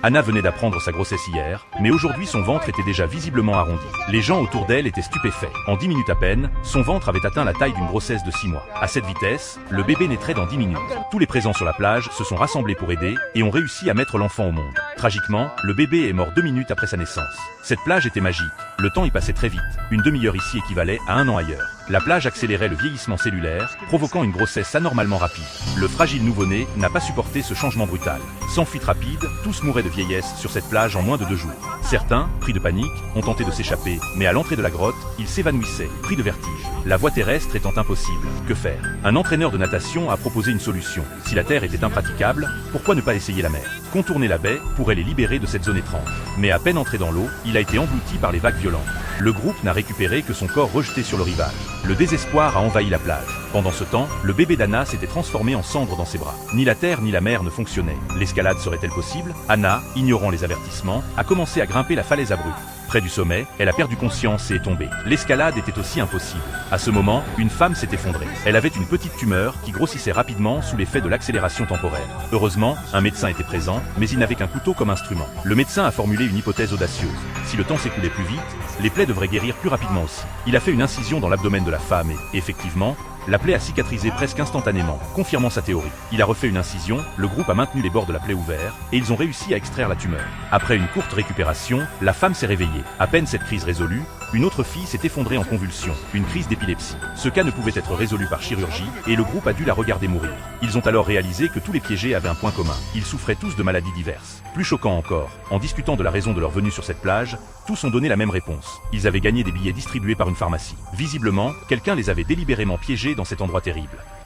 Anna venait d'apprendre sa grossesse hier, mais aujourd'hui son ventre était déjà visiblement arrondi. Les gens autour d'elle étaient stupéfaits. En 10 minutes à peine, son ventre avait atteint la taille d'une grossesse de 6 mois. À cette vitesse, le bébé naîtrait dans 10 minutes. Tous les présents sur la plage se sont rassemblés pour aider et ont réussi à mettre l'enfant au monde. Tragiquement, le bébé est mort 2 minutes après sa naissance. Cette plage était magique. Le temps y passait très vite. Une demi-heure ici équivalait à 1 an ailleurs. La plage accélérait le vieillissement cellulaire, provoquant une grossesse anormalement rapide. Le fragile nouveau-né n'a pas supporté ce changement brutal. Sans fuite rapide, tous mouraient de vieillesse sur cette plage en moins de 2 jours. Certains, pris de panique, ont tenté de s'échapper, mais à l'entrée de la grotte, ils s'évanouissaient, pris de vertige. La voie terrestre étant impossible, que faire? Un entraîneur de natation a proposé une solution. Si la terre était impraticable, pourquoi ne pas essayer la mer? Contourner la baie pourrait les libérer de cette zone étrange. Mais à peine entré dans l'eau, il a été englouti par les vagues violentes. Le groupe n'a récupéré que son corps rejeté sur le rivage. Le désespoir a envahi la plage. Pendant ce temps, le bébé d'Anna s'était transformé en cendre dans ses bras. Ni la terre ni la mer ne fonctionnaient. L'escalade serait-elle possible? Anna, ignorant les avertissements, a commencé à grimper la falaise abrupte. Près du sommet, elle a perdu conscience et est tombée. L'escalade était aussi impossible. À ce moment, une femme s'est effondrée. Elle avait une petite tumeur qui grossissait rapidement sous l'effet de l'accélération temporelle. Heureusement, un médecin était présent, mais il n'avait qu'un couteau comme instrument. Le médecin a formulé une hypothèse audacieuse. Si le temps s'écoulait plus vite, les plaies devraient guérir plus rapidement aussi. Il a fait une incision dans l'abdomen de la femme et, effectivement, la plaie a cicatrisé presque instantanément, confirmant sa théorie. Il a refait une incision, le groupe a maintenu les bords de la plaie ouverts, et ils ont réussi à extraire la tumeur. Après une courte récupération, la femme s'est réveillée. À peine cette crise résolue, une autre fille s'est effondrée en convulsions, une crise d'épilepsie. Ce cas ne pouvait être résolu par chirurgie, et le groupe a dû la regarder mourir. Ils ont alors réalisé que tous les piégés avaient un point commun. Ils souffraient tous de maladies diverses. Plus choquant encore, en discutant de la raison de leur venue sur cette plage, tous ont donné la même réponse. Ils avaient gagné des billets distribués par une pharmacie. Visiblement, quelqu'un les avait délibérément piégés dans cet endroit terrible.